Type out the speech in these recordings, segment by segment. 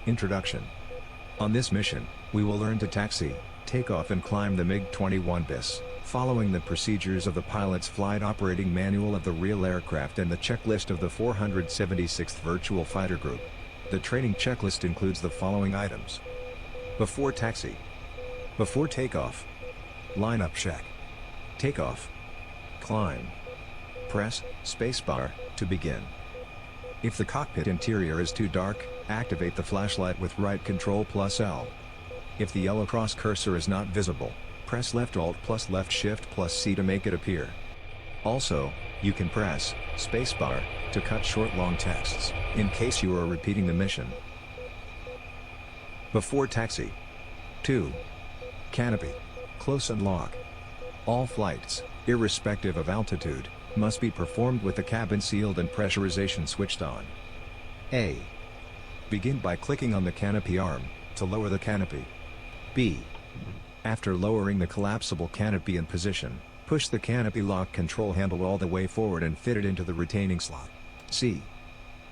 Introduction. On this mission, we will learn to taxi, take off and climb the MiG-21 bis, following the procedures of the pilot's flight operating manual of the real aircraft and the checklist of the 476th Virtual Fighter Group. The training checklist includes the following items. Before taxi. Before takeoff. Lineup check. Takeoff. Climb. Press spacebar to begin. If the cockpit interior is too dark, activate the flashlight with right Control plus L. If the yellow cross cursor is not visible, press left Alt plus left Shift plus C to make it appear. Also, you can press spacebar to cut short long texts, in case you are repeating the mission. Before taxi. 2. Canopy. Close and lock. All flights, irrespective of altitude, must be performed with the cabin sealed and pressurization switched on. A. Begin by clicking on the canopy arm, to lower the canopy. B. After lowering the collapsible canopy in position, push the canopy lock control handle all the way forward and fit it into the retaining slot. C.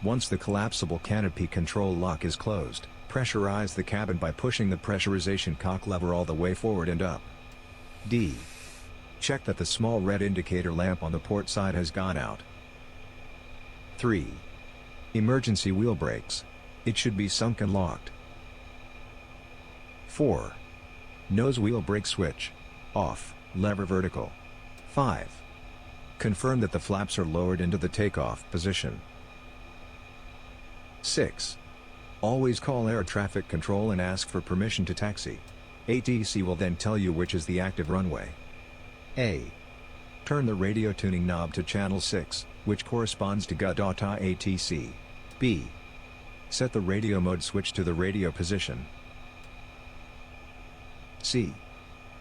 Once the collapsible canopy control lock is closed, pressurize the cabin by pushing the pressurization cock lever all the way forward and up. D. Check that the small red indicator lamp on the port side has gone out. 3. Emergency wheel brakes. It should be sunk and locked. 4. Nose wheel brake switch. Off, lever vertical. 5. Confirm that the flaps are lowered into the takeoff position. 6. Always call air traffic control and ask for permission to taxi. ATC will then tell you which is the active runway. A. Turn the radio tuning knob to channel 6, which corresponds to GA-ATC. B. Set the radio mode switch to the radio position. C.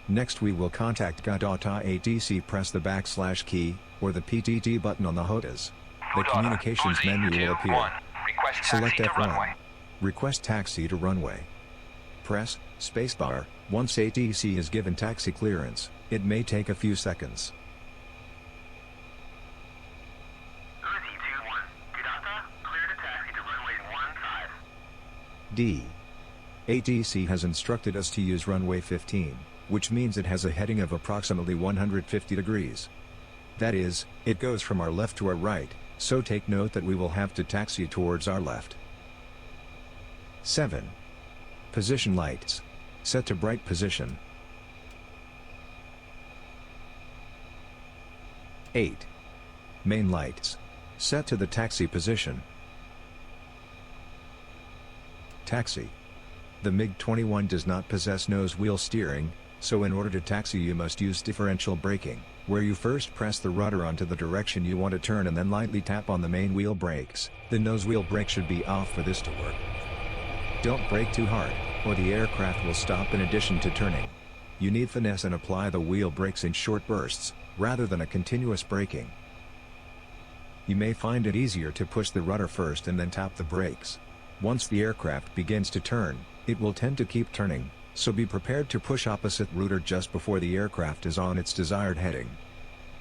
Next we will contact GA-ATC. Press the / key, or the PTT button on the HOTAS. The communications menu will appear. Select F1. Request taxi to runway. Press spacebar. Once ATC is given taxi clearance, it may take a few seconds. D. ATC has instructed us to use runway 15, which means it has a heading of approximately 150 degrees. That is, it goes from our left to our right, so take note that we will have to taxi towards our left. 7. Position lights. Set to bright position. 8. Main lights. Set to the taxi position. Taxi. The MiG-21 does not possess nose wheel steering, so in order to taxi you must use differential braking, where you first press the rudder onto the direction you want to turn and then lightly tap on the main wheel brakes. The nose wheel brake should be off for this to work. Don't brake too hard, or the aircraft will stop in addition to turning. You need finesse and apply the wheel brakes in short bursts, rather than a continuous braking. You may find it easier to push the rudder first and then tap the brakes. Once the aircraft begins to turn, it will tend to keep turning, so be prepared to push opposite rudder just before the aircraft is on its desired heading.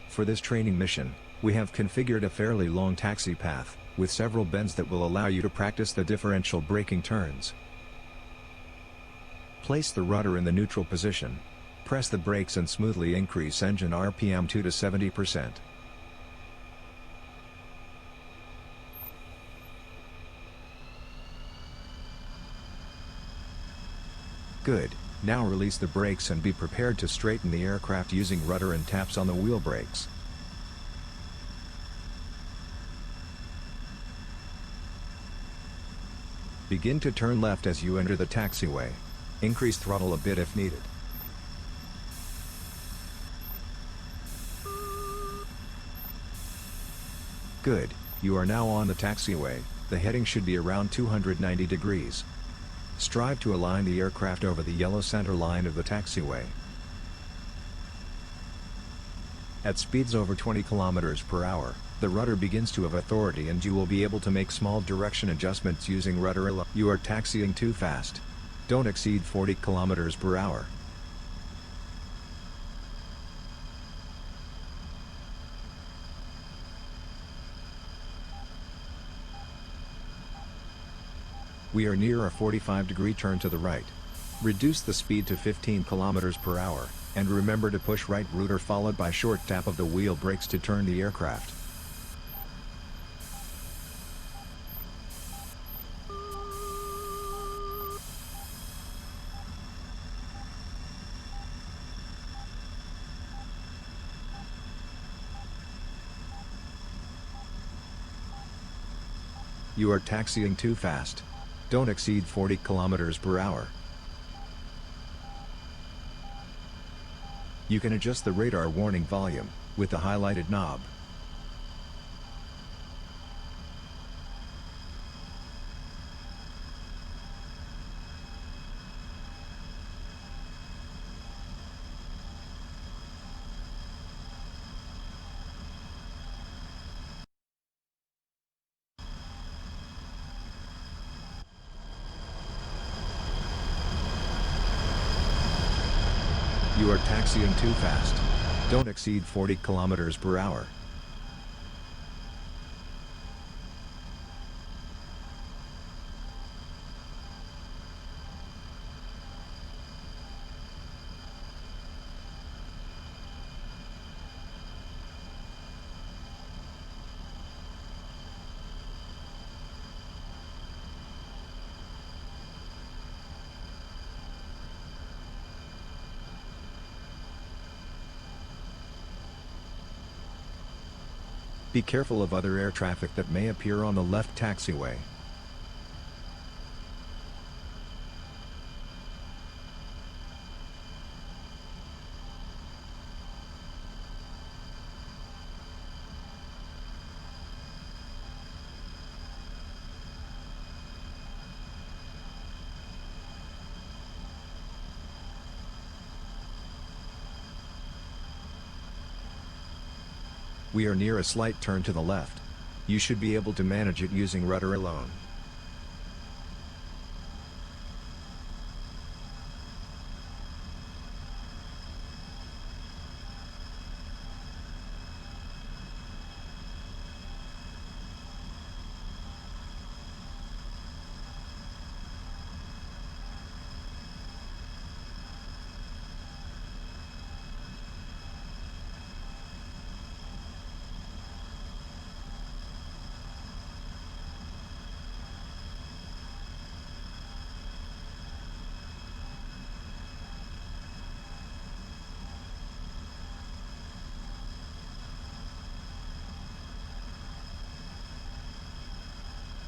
For this training mission, we have configured a fairly long taxi path, with several bends that will allow you to practice the differential braking turns. Place the rudder in the neutral position. Press the brakes and smoothly increase engine RPM 2 to 70%. Good. Now release the brakes and be prepared to straighten the aircraft using rudder and taps on the wheel brakes. Begin to turn left as you enter the taxiway. Increase throttle a bit if needed. Good, you are now on the taxiway. The heading should be around 290 degrees. Strive to align the aircraft over the yellow center line of the taxiway. At speeds over 20 km per hour, the rudder begins to have authority and you will be able to make small direction adjustments using rudder alone. You are taxiing too fast. Don't exceed 40 km per hour. We are near a 45-degree turn to the right. Reduce the speed to 15 km per hour, and remember to push right rudder followed by short tap of the wheel brakes to turn the aircraft. You are taxiing too fast. Don't exceed 40 km per hour. You can adjust the radar warning volume with the highlighted knob. You are taxiing too fast. Don't exceed 40 km per hour. Be careful of other air traffic that may appear on the left taxiway. We are near a slight turn to the left. You should be able to manage it using rudder alone.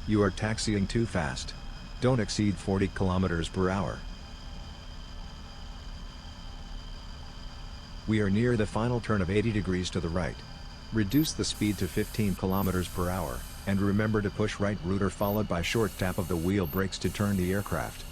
You are taxiing too fast. Don't exceed 40 km per hour. We are near the final turn of 80 degrees to the right. Reduce the speed to 15 km per hour, and remember to push right rudder followed by short tap of the wheel brakes to turn the aircraft.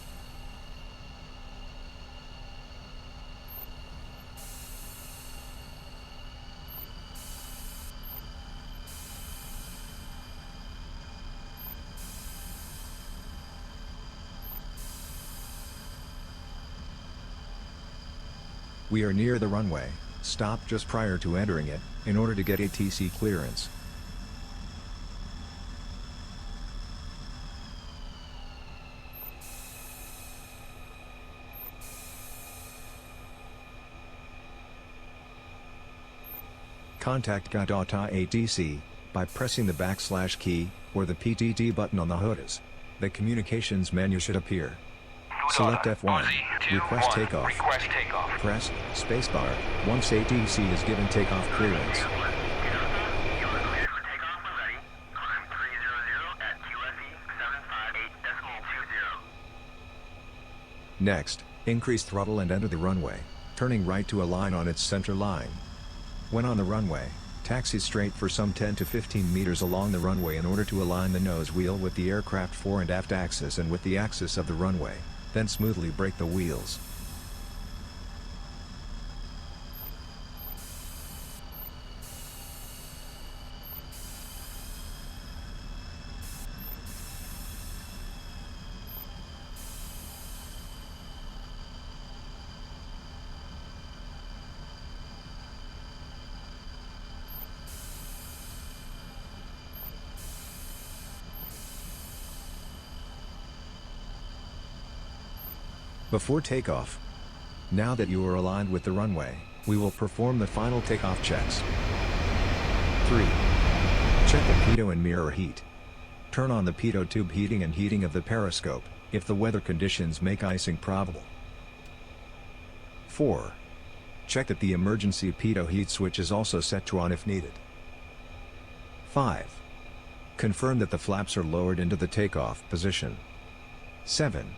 We are near the runway. Stop just prior to entering it, in order to get ATC clearance. Contact GADATA ATC by pressing the / key, or the PTT button on the HOTAS. The communications menu should appear. Select F1. Request takeoff. Press spacebar once ATC is given takeoff clearance. Next, increase throttle and enter the runway, turning right to align on its center line. When on the runway, taxi straight for some 10 to 15 meters along the runway in order to align the nose wheel with the aircraft fore and aft axis and with the axis of the runway, then smoothly brake the wheels. Before takeoff. Now that you are aligned with the runway, we will perform the final takeoff checks. 3. Check the pitot and mirror heat. Turn on the pitot tube heating and heating of the periscope, if the weather conditions make icing probable. 4. Check that the emergency pitot heat switch is also set to on if needed. 5. Confirm that the flaps are lowered into the takeoff position. 7.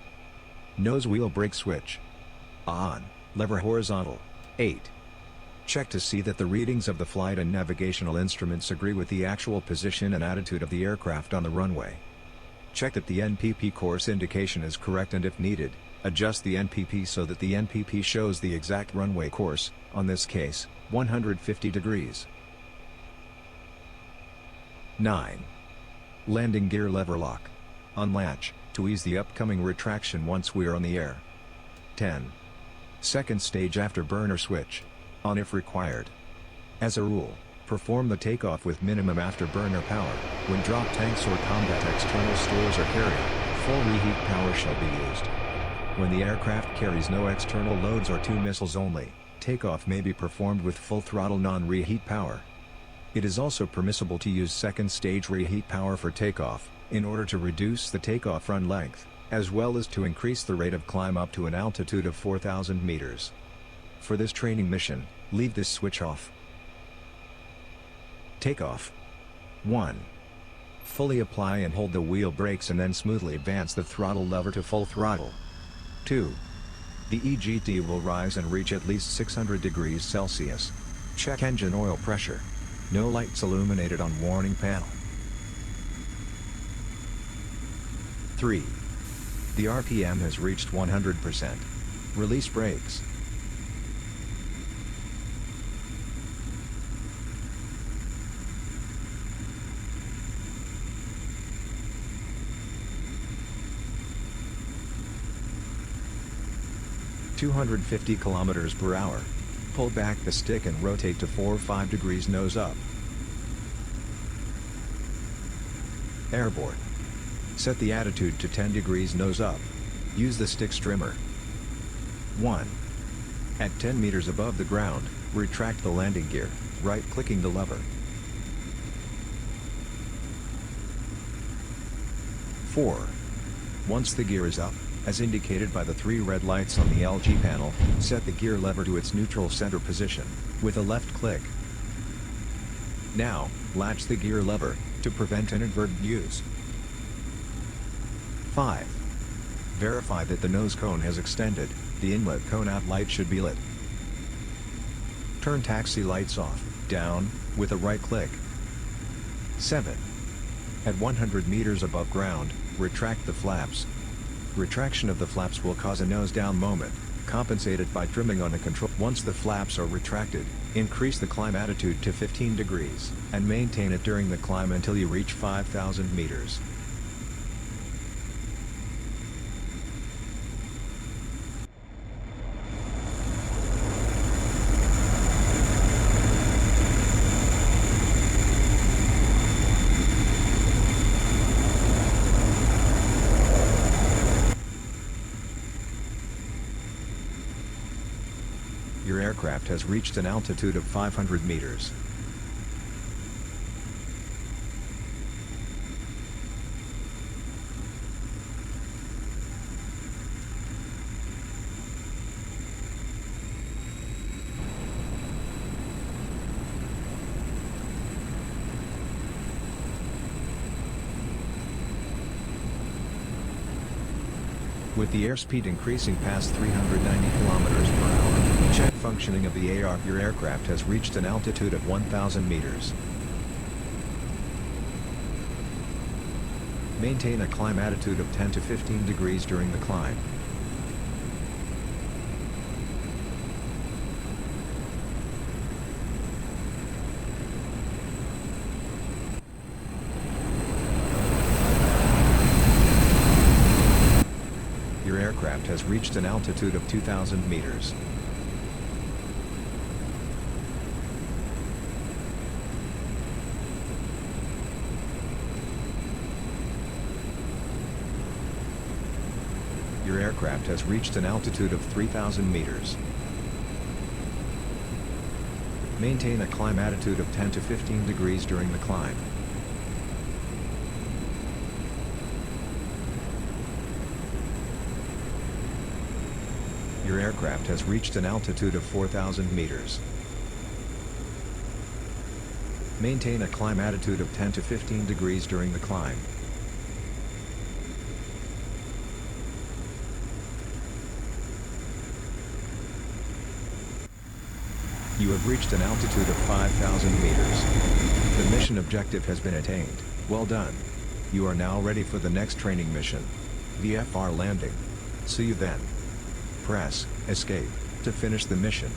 Nose wheel brake switch on, lever horizontal. 8. Check to see that the readings of the flight and navigational instruments agree with the actual position and attitude of the aircraft on the runway. Check that the NPP course indication is correct and if needed, adjust the NPP so that the NPP shows the exact runway course, on this case, 150 degrees. 9. Landing gear lever lock. Unlatch, to ease the upcoming retraction once we are on the air. 10. Second stage afterburner switch on if required. As a rule, perform the takeoff with minimum afterburner power. When drop tanks or combat external stores are carried, full reheat power shall be used. When the aircraft carries no external loads or 2 missiles only, takeoff may be performed with full throttle non-reheat power. It is also permissible to use second stage reheat power for takeoff, in order to reduce the takeoff run length, as well as to increase the rate of climb up to an altitude of 4,000 meters. For this training mission, leave this switch off. Takeoff. 1. Fully apply and hold the wheel brakes and then smoothly advance the throttle lever to full throttle. 2. The EGT will rise and reach at least 600 degrees Celsius. Check engine oil pressure. No lights illuminated on warning panel. 3. The RPM has reached 100%. Release brakes. (250 kilometers per hour). Pull back the stick and rotate to 4 or 5 degrees nose up. Airborne. Set the attitude to 10 degrees nose up. Use the stick trimmer. 1. At 10 meters above the ground, retract the landing gear, right-clicking the lever. 4. Once the gear is up, as indicated by the 3 red lights on the LG panel, set the gear lever to its neutral center position, with a left click. Now, latch the gear lever, to prevent inadvertent use. 5. Verify that the nose cone has extended, the inlet cone out light should be lit. Turn taxi lights off, down, with a right click. 7. At 100 meters above ground, retract the flaps. Retraction of the flaps will cause a nose-down moment, compensated by trimming on the control. Once the flaps are retracted, increase the climb attitude to 15 degrees, and maintain it during the climb until you reach 5,000 meters. Your aircraft has reached an altitude of 500 meters. With the airspeed increasing past 390 kilometers per hour, check functioning of the AR. Your aircraft has reached an altitude of 1,000 meters. Maintain a climb attitude of 10 to 15 degrees during the climb. Your aircraft has reached an altitude of 2,000 meters. Your aircraft has reached an altitude of 3,000 meters. Maintain a climb attitude of 10 to 15 degrees during the climb. Your aircraft has reached an altitude of 4,000 meters. Maintain a climb attitude of 10 to 15 degrees during the climb. You have reached an altitude of 5,000 meters. The mission objective has been attained. Well done. You are now ready for the next training mission. VFR Landing. See you then. Press Escape to finish the mission.